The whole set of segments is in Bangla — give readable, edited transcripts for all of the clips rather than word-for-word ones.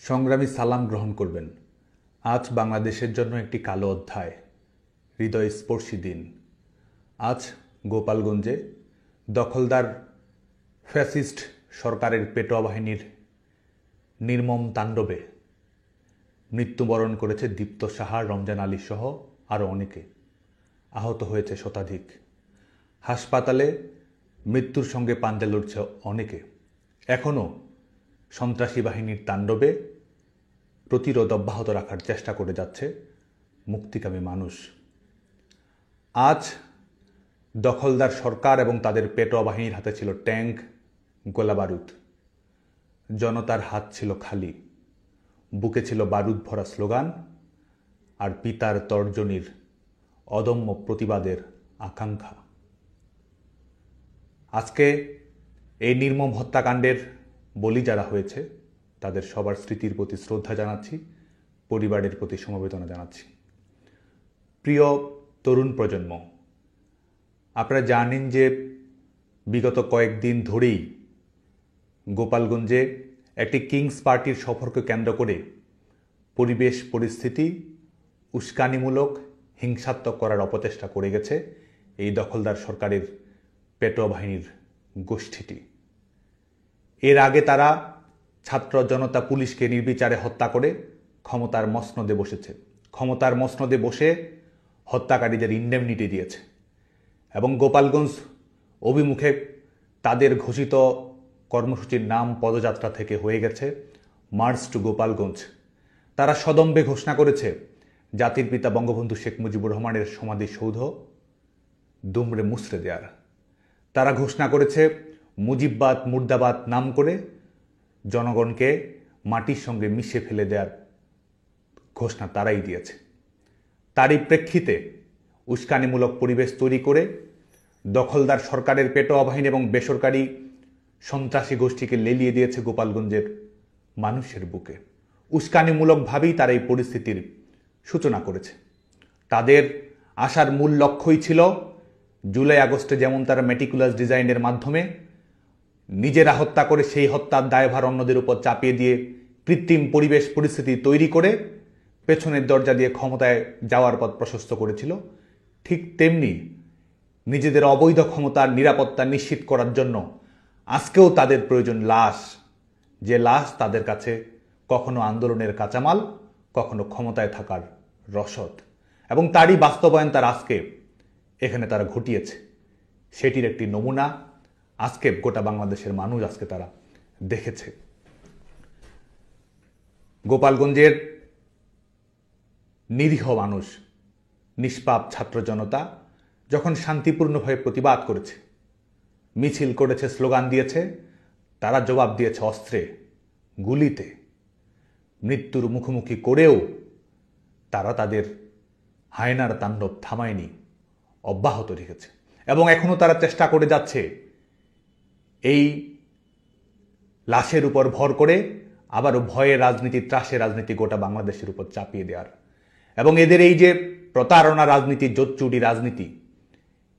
সংগ্রামী সালাম গ্রহণ করবেন। আজ বাংলাদেশের জন্য একটি কালো অধ্যায়, হৃদয়স্পর্শী দিন। আজ গোপালগঞ্জে দখলদার ফ্যাসিস্ট সরকারের পেটোয়া বাহিনীর নির্মম তাণ্ডবে মৃত্যুবরণ করেছে দীপ্ত সাহা, রমজান আলী সহ আরও অনেকে। আহত হয়েছে শতাধিক। হাসপাতালে মৃত্যুর সঙ্গে পাঞ্জা লড়ছে অনেকে। এখনও সন্ত্রাসী বাহিনীর তাণ্ডবে প্রতিরোধ অব্যাহত রাখার চেষ্টা করে যাচ্ছে মুক্তিকামী মানুষ। আজ দখলদার সরকার এবং তাদের পেটোয়া বাহিনীর হাতে ছিল ট্যাঙ্ক, গোলাবারুদ। জনতার হাত ছিল খালি, বুকে ছিল বারুদ ভরা স্লোগান আর পিতার তর্জনীর অদম্য প্রতিবাদের আকাঙ্ক্ষা। আজকে এই নির্মম হত্যাকাণ্ডের বলি যারা হয়েছে তাদের সবার স্মৃতির প্রতি শ্রদ্ধা জানাচ্ছি, পরিবারের প্রতি সমবেদনা জানাচ্ছি। প্রিয় তরুণ প্রজন্ম, আপনারা জানেন যে বিগত কয়েকদিন ধরেই গোপালগঞ্জে একটি কিংস পার্টির সফরকে কেন্দ্র করে পরিবেশ পরিস্থিতি উস্কানিমূলক, হিংসাত্মক করার অপচেষ্টা করে গেছে এই দখলদার সরকারের পেটোয়া বাহিনীর গোষ্ঠীটি। এর আগে তারা ছাত্র জনতা পুলিশকে নির্বিচারে হত্যা করে ক্ষমতার মসনদে বসেছে। ক্ষমতার মসনদে বসে হত্যাকারীদের ইন্ডেমনিটি দিয়েছে এবং গোপালগঞ্জ অভিমুখে তাদের ঘোষিত কর্মসূচির নাম পদযাত্রা থেকে হয়ে গেছে মার্চ টু গোপালগঞ্জ। তারা সদম্ভে ঘোষণা করেছে জাতির পিতা বঙ্গবন্ধু শেখ মুজিবুর রহমানের সমাধিসৌধ দুমড়ে মুচড়ে দেওয়ার। তারা ঘোষণা করেছে মুজিববাদ মুর্দাবাদ নাম করে জনগণকে মাটির সঙ্গে মিশে ফেলে দেওয়ার ঘোষণা তারাই দিয়েছে। তারই প্রেক্ষিতে উস্কানিমূলক পরিবেশ তৈরি করে দখলদার সরকারের পেটোয়া বাহিনী এবং বেসরকারি সন্ত্রাসী গোষ্ঠীকে লেলিয়ে দিয়েছে গোপালগঞ্জের মানুষের বুকে। উস্কানিমূলকভাবেই তারা এই পরিস্থিতির সূচনা করেছে। তাদের আসার মূল লক্ষ্যই ছিল জুলাই আগস্টে যেমন তারা মেটিকুলাস ডিজাইনের মাধ্যমে নিজেরা হত্যা করে সেই হত্যার দায়ভার অন্যদের উপর চাপিয়ে দিয়ে কৃত্রিম পরিবেশ পরিস্থিতি তৈরি করে পেছনের দরজা দিয়ে ক্ষমতায় যাওয়ার পথ প্রশস্ত করেছিল, ঠিক তেমনি নিজেদের অবৈধ ক্ষমতার নিরাপত্তা নিশ্চিত করার জন্য আজকেও তাদের প্রয়োজন লাশ, যে লাশ তাদের কাছে কখনো আন্দোলনের কাঁচামাল, কখনো ক্ষমতায় থাকার রসদ, এবং তারই বাস্তবায়ন তার আজকে এখানে তারা ঘটিয়েছে। সেটির একটি নমুনা আজকে গোটা বাংলাদেশের মানুষ আজকে তারা দেখেছে। গোপালগঞ্জের নিরীহ মানুষ, নিষ্পাপ ছাত্র জনতা যখন শান্তিপূর্ণভাবে প্রতিবাদ করেছে, মিছিল করেছে, স্লোগান দিয়েছে, তারা জবাব দিয়েছে অস্ত্রে, গুলিতে। মৃত্যুর মুখোমুখি করেও তারা তাদের হায়নার তাণ্ডব থামায়নি, অব্যাহত রেখেছে এবং এখনও তারা চেষ্টা করে যাচ্ছে এই লাশের উপর ভর করে আবারও ভয়ের রাজনীতি, ত্রাসের রাজনীতি গোটা বাংলাদেশের উপর চাপিয়ে দেওয়ার। এবং এদের এই যে প্রতারণা রাজনীতি, জোচ্চুরি রাজনীতি,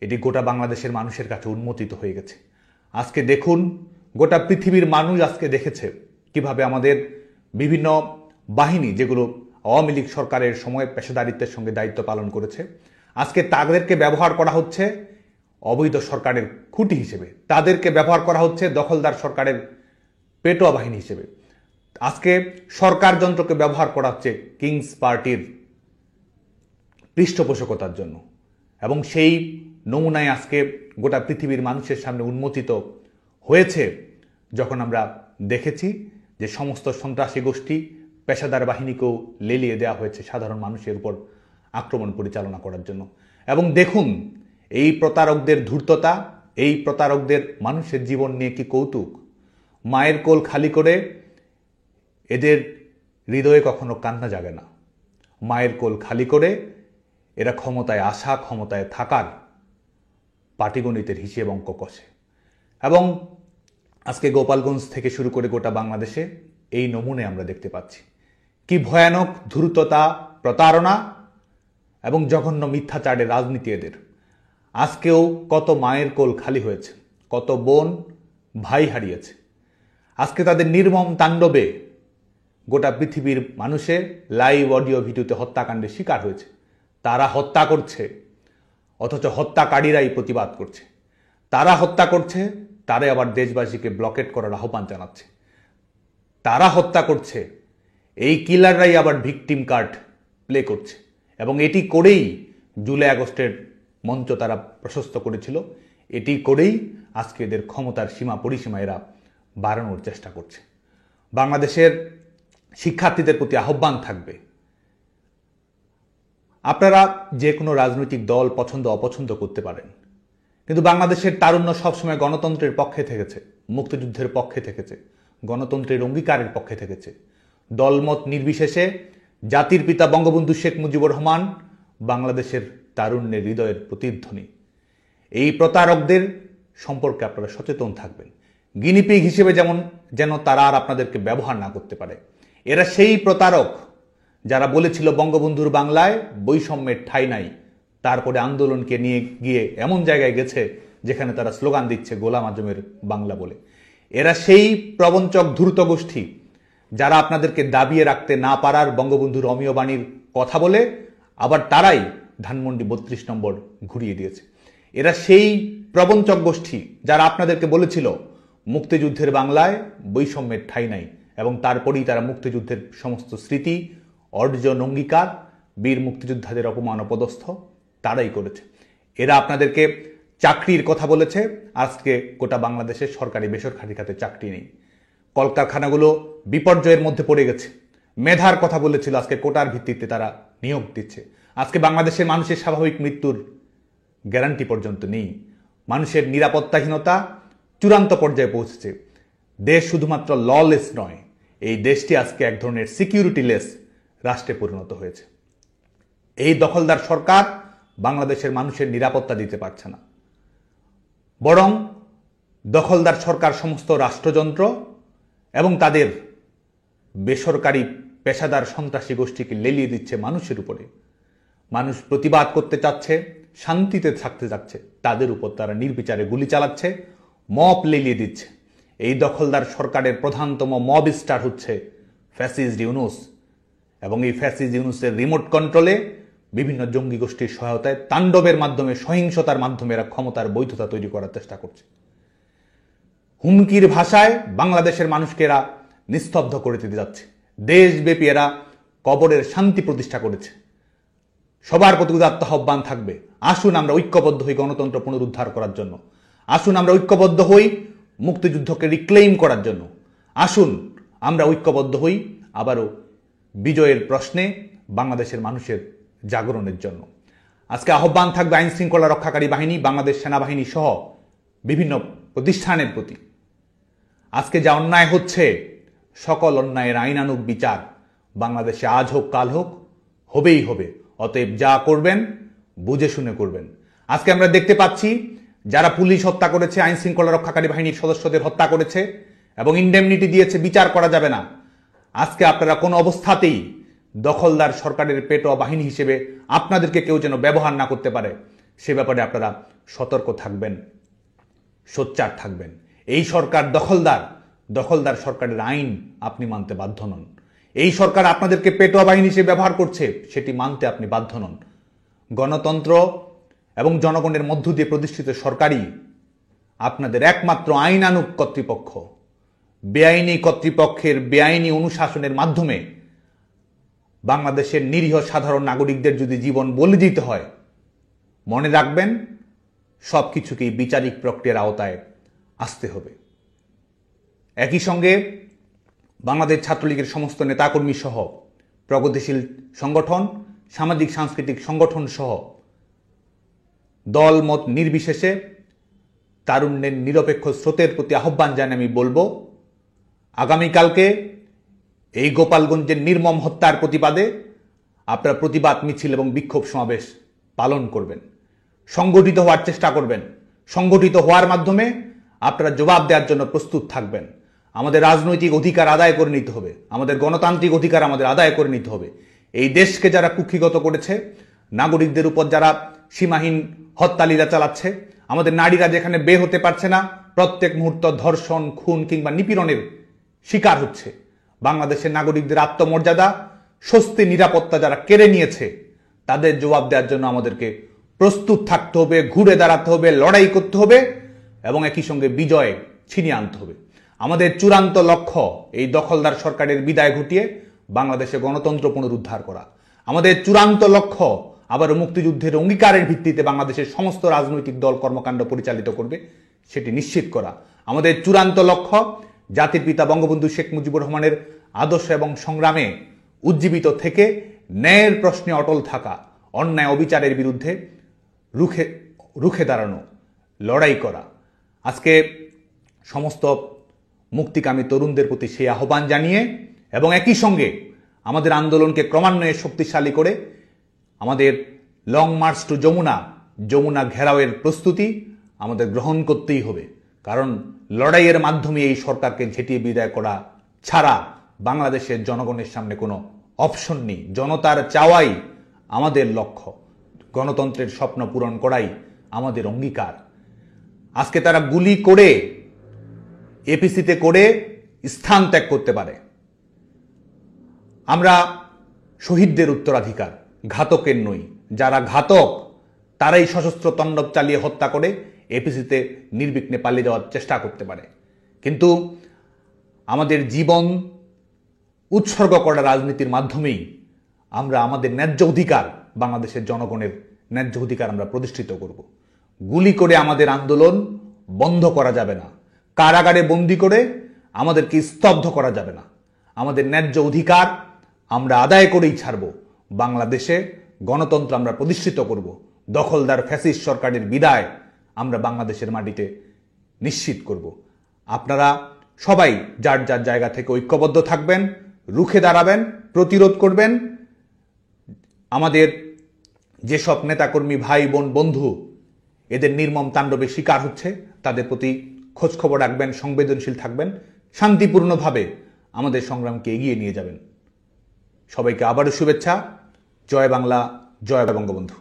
এটি গোটা বাংলাদেশের মানুষের কাছে উন্মোচিত হয়ে গেছে। আজকে দেখুন, গোটা পৃথিবীর মানুষ আজকে দেখেছে কিভাবে আমাদের বিভিন্ন বাহিনী, যেগুলো আওয়ামী লীগ সরকারের সময় পেশাদারিত্বের সঙ্গে দায়িত্ব পালন করেছে, আজকে তাদেরকে ব্যবহার করা হচ্ছে অবৈধ সরকারের খুঁটি হিসেবে, তাদেরকে ব্যবহার করা হচ্ছে দখলদার সরকারের পেটোয়া বাহিনী হিসেবে। আজকে সরকার যন্ত্রকে ব্যবহার করা হচ্ছে কিংস পার্টির পৃষ্ঠপোষকতার জন্য, এবং সেই নমুনায় আজকে গোটা পৃথিবীর মানুষের সামনে উন্মোচিত হয়েছে যখন আমরা দেখেছি যে সমস্ত সন্ত্রাসী গোষ্ঠী, পেশাদার বাহিনীকেও লেলিয়ে দেওয়া হয়েছে সাধারণ মানুষের উপর আক্রমণ পরিচালনা করার জন্য। এবং দেখুন এই প্রতারকদের ধূর্ততা, এই প্রতারকদের মানুষের জীবন নিয়ে কি কৌতুক। মায়ের কোল খালি করে এদের হৃদয়ে কখনো কান্না জাগে না। মায়ের কোল খালি করে এরা ক্ষমতায় আসা, ক্ষমতায় থাকার পাটিগণিতের হিসেব অঙ্ক কষে। এবং আজকে গোপালগঞ্জ থেকে শুরু করে গোটা বাংলাদেশে এই নমুনে আমরা দেখতে পাচ্ছি কি ভয়ানক ধূর্ততা, প্রতারণা এবং জঘন্য মিথ্যাচারের রাজনীতি এদের। আজকেও কত মায়ের কোল খালি হয়েছে, কত বোন ভাই হারিয়েছে। আজকে তাদের নির্মম তাণ্ডবে গোটা পৃথিবীর মানুষের লাইভ অডিও ভিডিওতে হত্যাকাণ্ডের শিকার হয়েছে। তারা হত্যা করছে, অথচ হত্যাকারীরাই প্রতিবাদ করছে। তারা হত্যা করছে, তারাই আবার দেশবাসীকে ব্লকেট করার আহ্বান জানাচ্ছে। তারা হত্যা করছে, এই কিলাররাই আবার ভিকটিম কার্ড প্লে করছে। এবং এটি করেই জুলাই আগস্টের মঞ্চ তারা প্রশস্ত করেছিল। এটি করেই আজকে এদের ক্ষমতার সীমা পরিসীমা এরা বাড়ানোর চেষ্টা করছে। বাংলাদেশের শিক্ষার্থীদের প্রতি আহ্বান থাকবে, আপনারা যে কোনো রাজনৈতিক দল পছন্দ অপছন্দ করতে পারেন, কিন্তু বাংলাদেশের তারুণ্য সবসময় গণতন্ত্রের পক্ষে থেকেছে, মুক্তিযুদ্ধের পক্ষে থেকেছে, গণতন্ত্রের অঙ্গীকারের পক্ষে থেকেছে। দলমত নির্বিশেষে জাতির পিতা বঙ্গবন্ধু শেখ মুজিবুর রহমান বাংলাদেশের তারুণ্যের হৃদয়ের প্রতিধ্বনি। এই প্রতারকদের সম্পর্কে আপনারা সচেতন থাকবেন, গিনিপিগ হিসেবে যেন তারা আর আপনাদেরকে ব্যবহার না করতে পারে। এরা সেই প্রতারক যারা বলেছিল বঙ্গবন্ধুর বাংলায় বৈষম্যের ঠাঁই নাই, তারপরে আন্দোলনকে নিয়ে গিয়ে এমন জায়গায় গেছে যেখানে তারা স্লোগান দিচ্ছে গোলাম আজমের বাংলা বলে। এরা সেই প্রবঞ্চক ধূর্ত গোষ্ঠী যারা আপনাদেরকে দাবিয়ে রাখতে না পারার বঙ্গবন্ধুর অমীয় বাণীর কথা বলে আবার তারাই ধানমন্ডি 32 নম্বর ঘুরিয়ে দিয়েছে। এরা সেই প্রবঞ্চক গোষ্ঠী যারা আপনাদেরকে বলেছিল মুক্তিযুদ্ধের বাংলায় বৈষম্যের ঠাঁই নাই, এবং তারপরেই তারা মুক্তিযুদ্ধের সমস্ত স্মৃতি, অর্জন, অঙ্গীকার, বীর মুক্তিযোদ্ধাদের অপমান অপদস্থ তারাই করেছে। এরা আপনাদেরকে চাকরির কথা বলেছে, আজকে গোটা বাংলাদেশে সরকারি বেসরকারি খাতে চাকরি নেই, কলকারখানাগুলো বিপর্যয়ের মধ্যে পড়ে গেছে। মেধার কথা বলেছিল, আজকে কোটার ভিত্তিতে তারা নিয়োগ দিচ্ছে। আজকে বাংলাদেশের মানুষের স্বাভাবিক মৃত্যুর গ্যারান্টি পর্যন্ত নেই। মানুষের নিরাপত্তাহীনতা চূড়ান্ত পর্যায়ে পৌঁছেছে। দেশ শুধুমাত্র ললেস নয়, এই দেশটি আজকে এক ধরনের সিকিউরিটিলেস রাষ্ট্রে পরিণত হয়েছে। এই দখলদার সরকার বাংলাদেশের মানুষের নিরাপত্তা দিতে পারছে না, বরং দখলদার সরকার সমস্ত রাষ্ট্রযন্ত্র এবং তাদের বেসরকারি পেশাদার সন্ত্রাসী গোষ্ঠীকে লেলিয়ে দিচ্ছে মানুষের উপরে। মানুষ প্রতিবাদ করতে চাচ্ছে, শান্তিতে থাকতে চাচ্ছে, তাদের উপর তারা নির্বিচারে গুলি চালাচ্ছে, মব লেলিয়ে দিচ্ছে। এই দখলদার সরকারের প্রধানতম মব স্টার হচ্ছে ফ্যাসিস্ট ইউনূস, এবং এই ফ্যাসিস্ট ইউনূসের রিমোট কন্ট্রোলে বিভিন্ন জঙ্গি গোষ্ঠীর সহায়তায় তাণ্ডবের মাধ্যমে, সহিংসতার মাধ্যমে এরা ক্ষমতার বৈধতা তৈরি করার চেষ্টা করছে। হুমকির ভাষায় বাংলাদেশের মানুষকে এরা নিস্তব্ধ করে দিতে যাচ্ছে। দেশব্যাপী এরা কবরের শান্তি প্রতিষ্ঠা করেছে। সবার প্রতি উদাত্ত আহ্বান থাকবে, আসুন আমরা ঐক্যবদ্ধ হই গণতন্ত্র পুনরুদ্ধার করার জন্য। আসুন আমরা ঐক্যবদ্ধ হই মুক্তিযুদ্ধকে রিক্লেইম করার জন্য। আসুন আমরা ঐক্যবদ্ধ হই আবারও বিজয়ের প্রশ্নে বাংলাদেশের মানুষের জাগরণের জন্য। আজকে আহ্বান থাকবে আইন শৃঙ্খলা রক্ষাকারী বাহিনী, বাংলাদেশ সেনাবাহিনী সহ বিভিন্ন প্রতিষ্ঠানের প্রতি। আজকে যা অন্যায় হচ্ছে, সকল অন্যায়ের আইনানুগ বিচার বাংলাদেশে আজ হোক কাল হোক হবেই হবে। অতএব যা করবেন বুঝে শুনে করবেন। আজকে আমরা দেখতে পাচ্ছি যারা পুলিশ হত্যা করেছে, আইন শৃঙ্খলা রক্ষাকারী বাহিনীর সদস্যদের হত্যা করেছে এবং ইন্ডেমনিটি দিয়েছে, বিচার করা যাবে না। আজকে আপনারা কোনো অবস্থাতেই দখলদার সরকারের পেটোয়া বাহিনী হিসেবে আপনাদেরকে কেউ যেন ব্যবহার না করতে পারে, সে ব্যাপারে আপনারা সতর্ক থাকবেন, সোচ্চার থাকবেন। এই সরকার দখলদার সরকারের আইন আপনি মানতে বাধ্য নন। এই সরকার আপনাদেরকে পেটোয়া বাহিনী হিসেবে ব্যবহার করছে, সেটি মানতে আপনি বাধ্য নন। গণতন্ত্র এবং জনগণের মধ্য দিয়ে প্রতিষ্ঠিত সরকারই আপনাদের একমাত্র আইনানুগ কর্তৃপক্ষ। বেআইনি কর্তৃপক্ষের বেআইনি অনুশাসনের মাধ্যমে বাংলাদেশের নিরীহ সাধারণ নাগরিকদের যদি জীবন বলি দিতে হয়, মনে রাখবেন সবকিছুকেই বিচারিক প্রক্রিয়ার আওতায় আসতে হবে। একই সঙ্গে বাংলাদেশ ছাত্রলীগের সমস্ত নেতাকর্মী সহ প্রগতিশীল সংগঠন, সামাজিক সাংস্কৃতিক সংগঠন সহ দলমত নির্বিশেষে তারুণ্যের নিরপেক্ষ স্রোতের প্রতি আহ্বান জানিয়ে আমি বলবো, আগামীকালকে এই গোপালগঞ্জের নির্মম হত্যার প্রতিবাদে আপনারা প্রতিবাদ মিছিল এবং বিক্ষোভ সমাবেশ পালন করবেন, সংগঠিত হওয়ার চেষ্টা করবেন। সংগঠিত হওয়ার মাধ্যমে আপনারা জবাব দেওয়ার জন্য প্রস্তুত থাকবেন। আমাদের রাজনৈতিক অধিকার আদায় করে নিতে হবে, আমাদের গণতান্ত্রিক অধিকার আমাদের আদায় করে নিতে হবে। এই দেশকে যারা কুক্ষিগত করেছে, নাগরিকদের উপর যারা সীমাহীন হত্যালীলা চালাচ্ছে, আমাদের নারীরা যেখানে বের হতে পারছে না, প্রত্যেক মুহূর্ত ধর্ষণ, খুন কিংবা নিপীড়নের শিকার হচ্ছে, বাংলাদেশের নাগরিকদের আত্মমর্যাদা, স্বস্তি, নিরাপত্তা যারা কেড়ে নিয়েছে তাদের জবাব দেওয়ার জন্য আমাদেরকে প্রস্তুত থাকতে হবে, ঘুরে দাঁড়াতে হবে, লড়াই করতে হবে এবং একই সঙ্গে বিজয় ছিনিয়ে আনতে হবে। আমাদের চূড়ান্ত লক্ষ্য এই দখলদার সরকারের বিদায় ঘটিয়ে বাংলাদেশে গণতন্ত্র পুনরুদ্ধার করা। আমাদের চূড়ান্ত লক্ষ্য আবার মুক্তিযুদ্ধের অঙ্গীকারের ভিত্তিতে বাংলাদেশের সমস্ত রাজনৈতিক দল কর্মকাণ্ড পরিচালিত করবে সেটি নিশ্চিত করা। আমাদের চূড়ান্ত লক্ষ্য জাতির পিতা বঙ্গবন্ধু শেখ মুজিবুর রহমানের আদর্শ এবং সংগ্রামে উজ্জীবিত থেকে ন্যায়ের প্রশ্নে অটল থাকা, অন্যায় অবিচারের বিরুদ্ধে রুখে দাঁড়ানো, লড়াই করা। আজকে সমস্ত মুক্তিকামী তরুণদের প্রতি সেই আহ্বান জানিয়ে এবং একই সঙ্গে আমাদের আন্দোলনকে ক্রমান্বয়ে শক্তিশালী করে আমাদের লং মার্চ টু যমুনা ঘেরাওয়ের প্রস্তুতি আমাদের গ্রহণ করতেই হবে। কারণ লড়াইয়ের মাধ্যমে এই সরকারকে ঝেঁটিয়ে বিদায় করা ছাড়া বাংলাদেশের জনগণের সামনে কোনো অপশন নেই। জনতার চাওয়াই আমাদের লক্ষ্য, গণতন্ত্রের স্বপ্ন পূরণ করাই আমাদের অঙ্গীকার। আজকে তারা গুলি করে এপিসিতে করে স্থান ত্যাগ করতে পারে। আমরা শহীদদের উত্তরাধিকার, ঘাতকের নই। যারা ঘাতক তারাই সশস্ত্র তাণ্ডব চালিয়ে হত্যা করে এপিসিতে নির্বিঘ্নে পালিয়ে যাওয়ার চেষ্টা করতে পারে। কিন্তু আমাদের জীবন উৎসর্গ করা রাজনীতির মাধ্যমেই আমরা আমাদের ন্যায্য অধিকার, বাংলাদেশের জনগণের ন্যায্য অধিকার আমরা প্রতিষ্ঠিত করব। গুলি করে আমাদের আন্দোলন বন্ধ করা যাবে না, কারাগারে বন্দি করে আমাদেরকে স্তব্ধ করা যাবে না। আমাদের ন্যায্য অধিকার আমরা আদায় করেই ছাড়ব। বাংলাদেশে গণতন্ত্র আমরা প্রতিষ্ঠিত করব। দখলদার ফ্যাসিস্ট সরকারের বিদায় আমরা বাংলাদেশের মাটিতে নিশ্চিত করব। আপনারা সবাই যার যার জায়গা থেকে ঐক্যবদ্ধ থাকবেন, রুখে দাঁড়াবেন, প্রতিরোধ করবেন। আমাদের যেসব নেতাকর্মী, ভাই বোন, বন্ধু এদের নির্মম তাণ্ডবে শিকার হচ্ছে তাদের প্রতি খোঁজখবর রাখবেন, সংবেদনশীল থাকবেন, শান্তিপূর্ণভাবে আমাদের সংগ্রামকে এগিয়ে নিয়ে যাবেন। সবাইকে আবারও শুভেচ্ছা। জয় বাংলা, জয় বঙ্গবন্ধু।